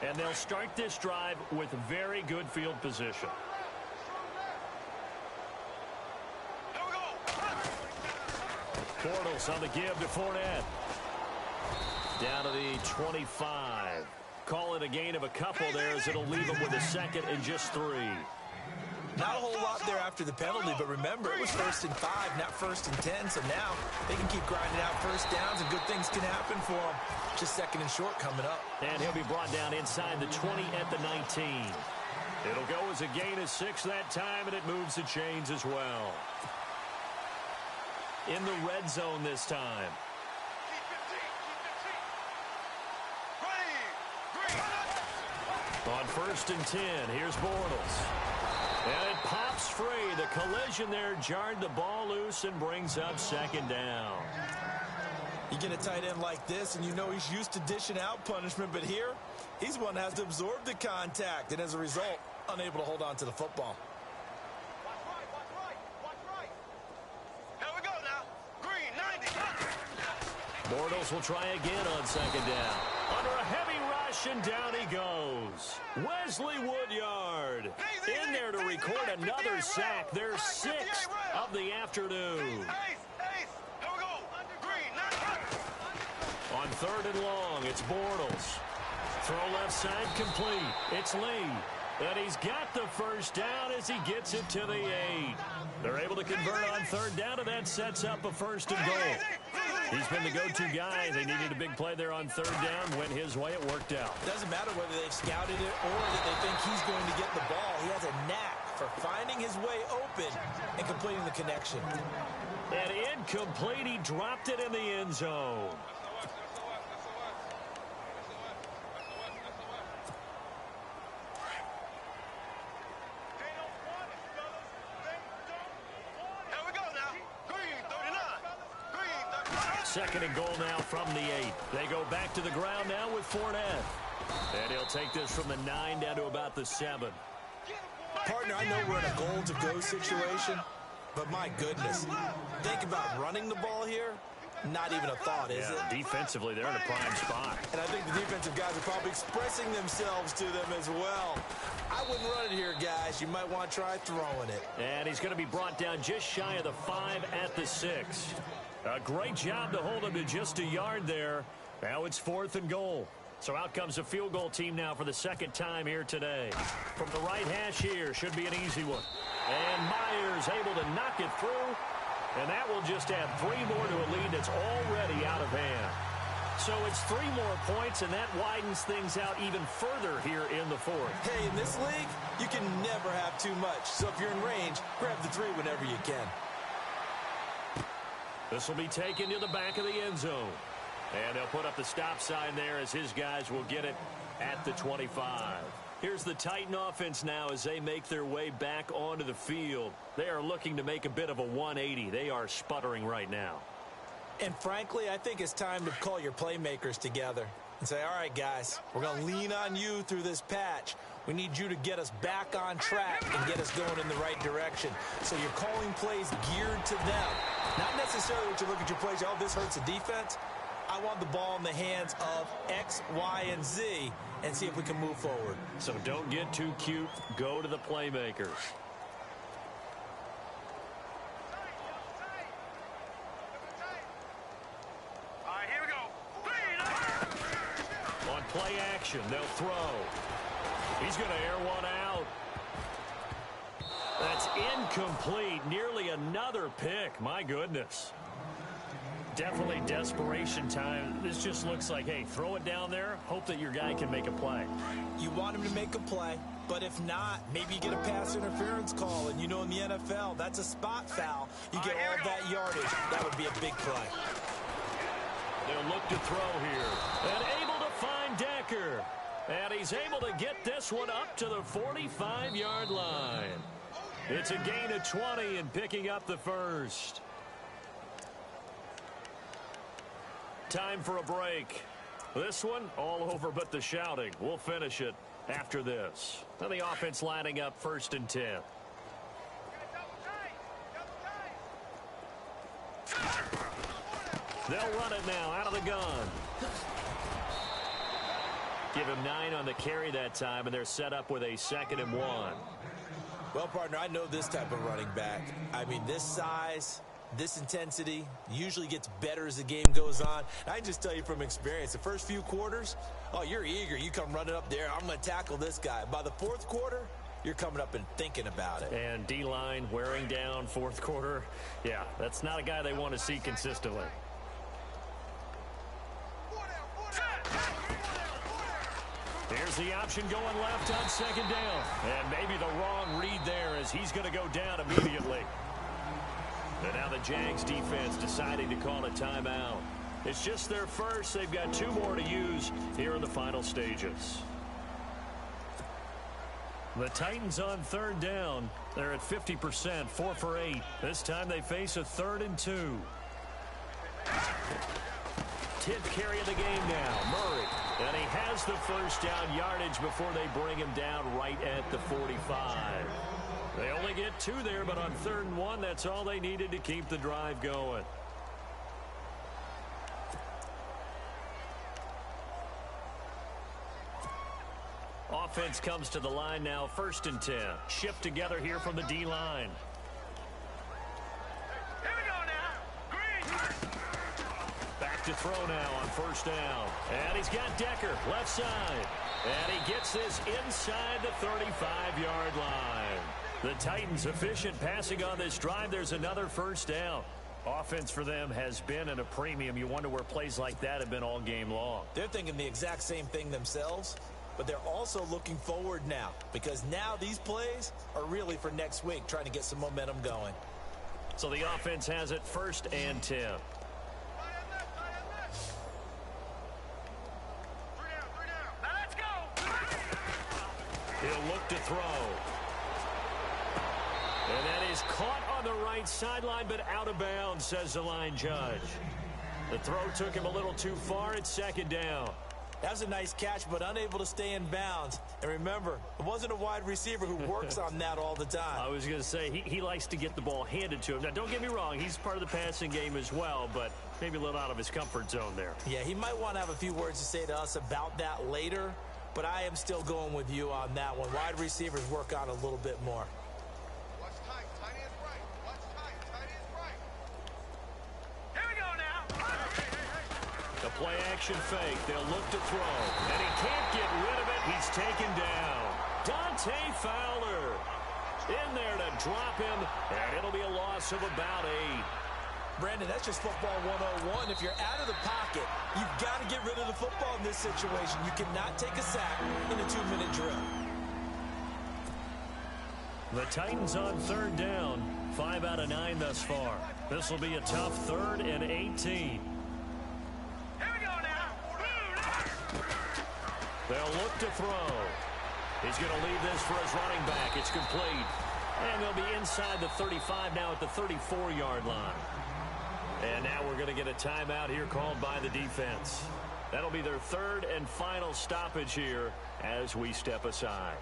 And they'll start this drive with very good field position. Here we go. Bortles on the give to Fournette. Down to the 25. Call it a gain of a couple there as it'll leave them with a second and just 3. Not a whole lot there after the penalty, but remember, it was 1st and 5, not 1st and 10, so now they can keep grinding out first downs and good things can happen for them. Just 2nd and short coming up. And he'll be brought down inside the 20 at the 19. It'll go as a gain of 6 that time, and it moves the chains as well. In the red zone this time. On 1st and 10, here's Bortles. And it pops free. The collision there jarred the ball loose and brings up 2nd down. You get a tight end like this, and you know he's used to dishing out punishment, but here, he's one that has to absorb the contact, and as a result, unable to hold on to the football. Watch right. Here we go now. Green, 90. Bortles will try again on 2nd down. Under a heavy rush, and down he goes. Wesley Woodyard in there to record another sack. Their 6th of the afternoon. On 3rd and long, it's Bortles. Throw left side complete. It's Lee. And he's got the first down as he gets it to the 8. They're able to convert on 3rd down, and that sets up a 1st and goal. He's been the go-to guy. They needed a big play there on 3rd down. Went his way. It worked out. Doesn't matter whether they've scouted it or that they think he's going to get the ball. He has a knack for finding his way open and completing the connection. And incomplete. He dropped it in the end zone. Second and goal now from the 8. They go back to the ground now with Fournette. And he'll take this from the 9 down to about the 7. Partner, I know we're in a goal-to-go situation, but my goodness, think about running the ball here. Not even a thought, is it? Defensively, they're in a prime spot. And I think the defensive guys are probably expressing themselves to them as well. I wouldn't run it here, guys. You might want to try throwing it. And he's going to be brought down just shy of the 5 at the 6. A great job to hold him to just a yard there. Now it's 4th and goal. So out comes a field goal team now for the 2nd time here today. From the right hash here, should be an easy one. And Myers able to knock it through. And that will just add 3 more to a lead that's already out of hand. So it's 3 more points, and that widens things out even further here in the 4th. Hey, in this league, you can never have too much. So if you're in range, grab the 3 whenever you can. This will be taken to the back of the end zone. And they'll put up the stop sign there as his guys will get it at the 25. Here's the Titan offense now as they make their way back onto the field. They are looking to make a bit of a 180. They are sputtering right now. And frankly, I think it's time to call your playmakers together and say, all right, guys, we're going to lean on you through this patch. We need you to get us back on track and get us going in the right direction. So you're calling plays geared to them. Not necessarily what you look at your plays, oh, this hurts the defense. I want the ball in the hands of X, Y, and Z and see if we can move forward. So don't get too cute. Go to the playmakers. All right, here we go. On play action, they'll throw. He's going to air one out. That's incomplete. Nearly another pick. My goodness. Definitely desperation time. This just looks like, hey, throw it down there, hope that your guy can make a play. You want him to make a play, but if not, maybe you get a pass interference call. And you know in the NFL, that's a spot foul. You get all that yardage. That would be a big play. They'll look to throw here. And able to find Decker. And he's able to get this one up to the 45-yard line. It's a gain of 20 and picking up the first. Time for a break. This one, all over but the shouting. We'll finish it after this. Now the offense lining up 1st and 10. They'll run it now out of the gun. Give him 9 on the carry that time, and they're set up with a 2nd and 1. Well, partner, I know this type of running back. I mean, this size, this intensity usually gets better as the game goes on. And I can just tell you from experience, the first few quarters, oh, you're eager. You come running up there, I'm going to tackle this guy. By the 4th quarter, you're coming up and thinking about it. And D-line wearing down 4th quarter. Yeah, that's not a guy they want to see consistently. Here's the option going left on 2nd down. And maybe the wrong read there as he's going to go down immediately. And now the Jags defense deciding to call a timeout. It's just their first. They've got 2 more to use here in the final stages. The Titans on 3rd down. They're at 50%, 4 for 8. This time they face a 3rd and 2. 10th carry of the game now, Murray. And he has the first down yardage before they bring him down right at the 45. They only get 2 there, but on 3rd and 1, that's all they needed to keep the drive going. Offense comes to the line now, 1st and 10. Shift together here from the D-line. Here we go now. Green. Back to throw now on 1st down. And he's got Decker, left side. And he gets this inside the 35-yard line. The Titans efficient passing on this drive. There's another 1st down. Offense for them has been at a premium. You wonder where plays like that have been all game long. They're thinking the exact same thing themselves, but they're also looking forward now because now these plays are really for next week, trying to get some momentum going. So the offense has it 1st and 10. He'll look to throw. And that is caught on the right sideline, but out of bounds, says the line judge. The throw took him a little too far. It's 2nd down. That was a nice catch, but unable to stay in bounds. And remember, it wasn't a wide receiver who works on that all the time. I was going to say, he likes to get the ball handed to him. Now, don't get me wrong. He's part of the passing game as well, but maybe a little out of his comfort zone there. Yeah, he might want to have a few words to say to us about that later, but I am still going with you on that one. Wide receivers work on a little bit more. Watch tight. Tight is right. Watch tight. Tight is right. Here we go now. The play action fake. They'll look to throw. And he can't get rid of it. He's taken down. Dante Fowler in there to drop him. And it'll be a loss of about 8. Brandon, that's just football 101. If you're out of the pocket, you've got to get rid of the football in this situation. You cannot take a sack in a 2-minute drill. The Titans on 3rd down. 5 out of 9 thus far. This will be a tough 3rd and 18. They'll look to throw. He's going to leave this for his running back. It's complete. And they'll be inside the 35 now at the 34-yard line. And now we're going to get a timeout here called by the defense. That'll be their 3rd and final stoppage here as we step aside.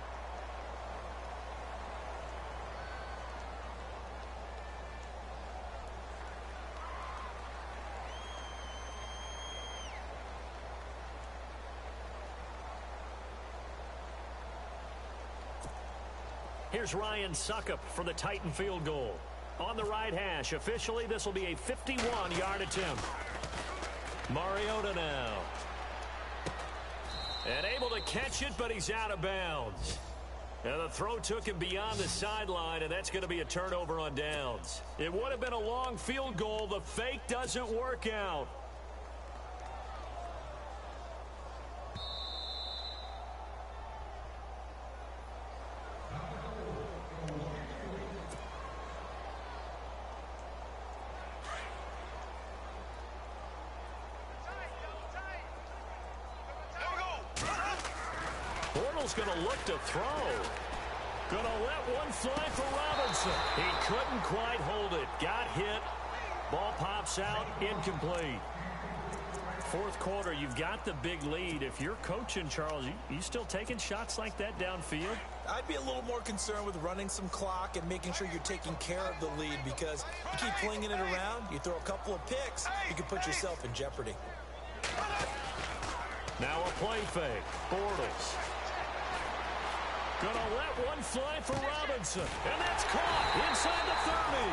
Here's Ryan Suckup for the Titan field goal. On the right hash, officially this will be a 51-yard attempt. Mariota now. And able to catch it, but he's out of bounds. And the throw took him beyond the sideline, and that's going to be a turnover on downs. It would have been a long field goal. The fake doesn't work out. Going to look to throw. Going to let one fly for Robinson. He couldn't quite hold it. Got hit. Ball pops out. Incomplete. Fourth quarter, you've got the big lead. If you're coaching, Charles, you still taking shots like that downfield? I'd be a little more concerned with running some clock and making sure you're taking care of the lead, because you keep flinging it around, you throw a couple of picks, you can put yourself in jeopardy. Now a play fake. Bortles. Gonna let one fly for Robinson. And that's caught inside the 30.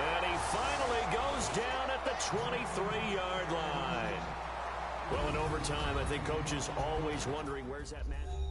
And he finally goes down at the 23-yard line. Well, in overtime, I think coaches always wondering where's that man.